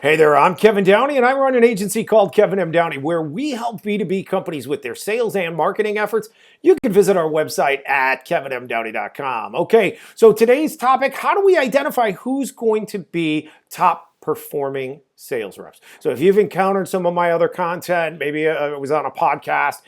Hey there, I'm Kevin Downey, and I run an agency called Kevin M. Downey, where we help B2B companies with their sales and marketing efforts. You can visit our website at kevinmdowney.com. Okay, so today's topic, how do we identify who's going to be top performing sales reps? So if you've encountered some of my other content, maybe it was on a podcast,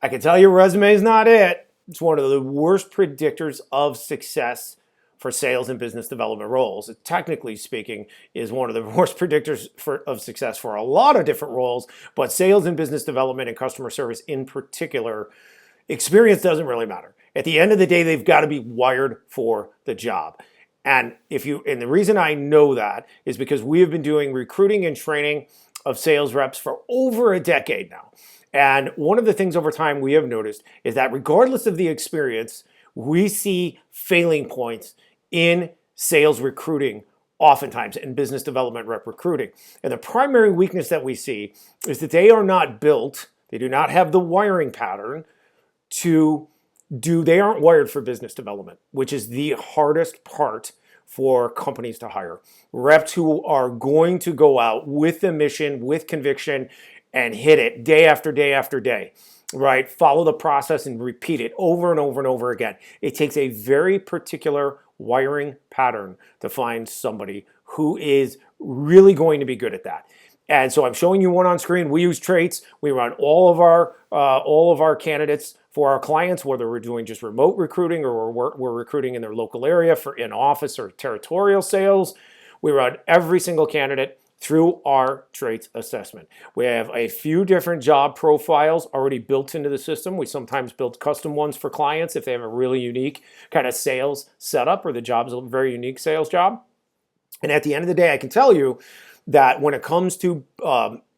I can tell you resume is not it. It's one of the worst predictors of success for sales and business development roles. It, technically speaking, is one of the worst predictors of success for a lot of different roles, but sales and business development and customer service in particular, experience doesn't really matter. At the end of the day, they've got to be wired for the job. And the reason I know that is because we have been doing recruiting and training of sales reps for over a decade now. And one of the things over time we have noticed is that regardless of the experience, we see failing points in sales recruiting oftentimes, in business development rep recruiting. And the primary weakness that we see is that they are not built, they do not have the wiring pattern they aren't wired for business development, which is the hardest part for companies to hire. Reps who are going to go out with a mission, with conviction, and hit it day after day after day. Right? Follow the process and repeat it over and over and over again. It takes a very particular wiring pattern to find somebody who is really going to be good at that. And so I'm showing you one on screen. We use traits. We run all of our candidates for our clients, whether we're doing just remote recruiting or we're recruiting in their local area for in-office or territorial sales. We run every single candidate through our traits assessment. We have a few different job profiles already built into the system. We sometimes build custom ones for clients if they have a really unique kind of sales setup or the job's a very unique sales job. And at the end of the day, I can tell you that when it comes to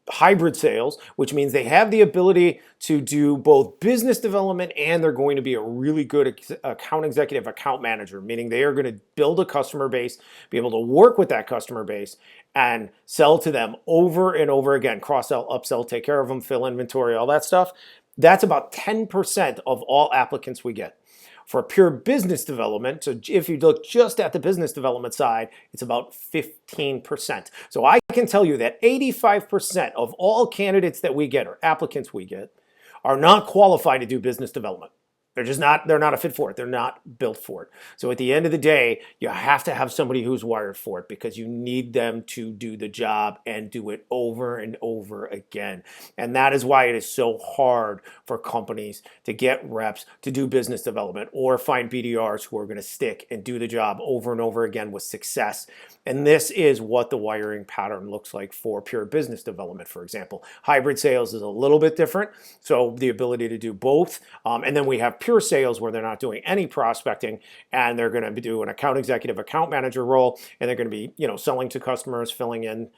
hybrid sales, which means they have the ability to do both business development and they're going to be a really good account executive, account manager, meaning they are going to build a customer base, be able to work with that customer base and sell to them over and over again, cross-sell, upsell, take care of them, fill inventory, all that stuff. That's about 10% of all applicants we get. For pure business development, so if you look just at the business development side, it's about 15%. So I can tell you that 85% of all candidates that we get or applicants we get are not qualified to do business development. They're not a fit for it. They're not built for it. So at the end of the day, you have to have somebody who's wired for it because you need them to do the job and do it over and over again. And that is why it is so hard for companies to get reps to do business development or find BDRs who are going to stick and do the job over and over again with success. And this is what the wiring pattern looks like for pure business development, for example. Hybrid sales is a little bit different. So the ability to do both. And then we have pure sales where they're not doing any prospecting and they're going to do an account executive, account manager role, and they're going to be, selling to customers, filling in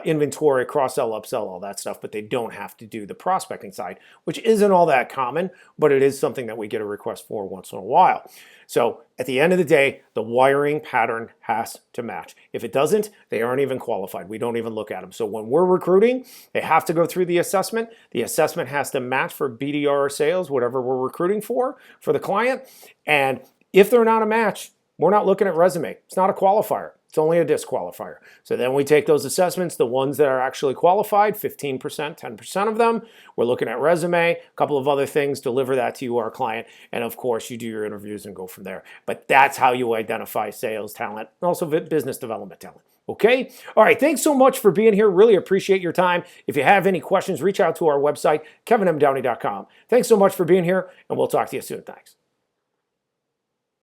inventory, cross-sell, upsell, all that stuff, but they don't have to do the prospecting side, which isn't all that common, but it is something that we get a request for once in a while. So at the end of the day, the wiring pattern has to match. If it doesn't, they aren't even qualified. We don't even look at them. So when we're recruiting, they have to go through the assessment. The assessment has to match for BDR or sales, whatever we're recruiting for the client. And if they're not a match, we're not looking at resume. It's not a qualifier. It's only a disqualifier. So then we take those assessments, the ones that are actually qualified, 15%, 10% of them. We're looking at resume, a couple of other things, deliver that to you, our client. And of course, you do your interviews and go from there. But that's how you identify sales talent and also business development talent. Okay? All right. Thanks so much for being here. Really appreciate your time. If you have any questions, reach out to our website, kevinmdowney.com. Thanks so much for being here, and we'll talk to you soon. Thanks.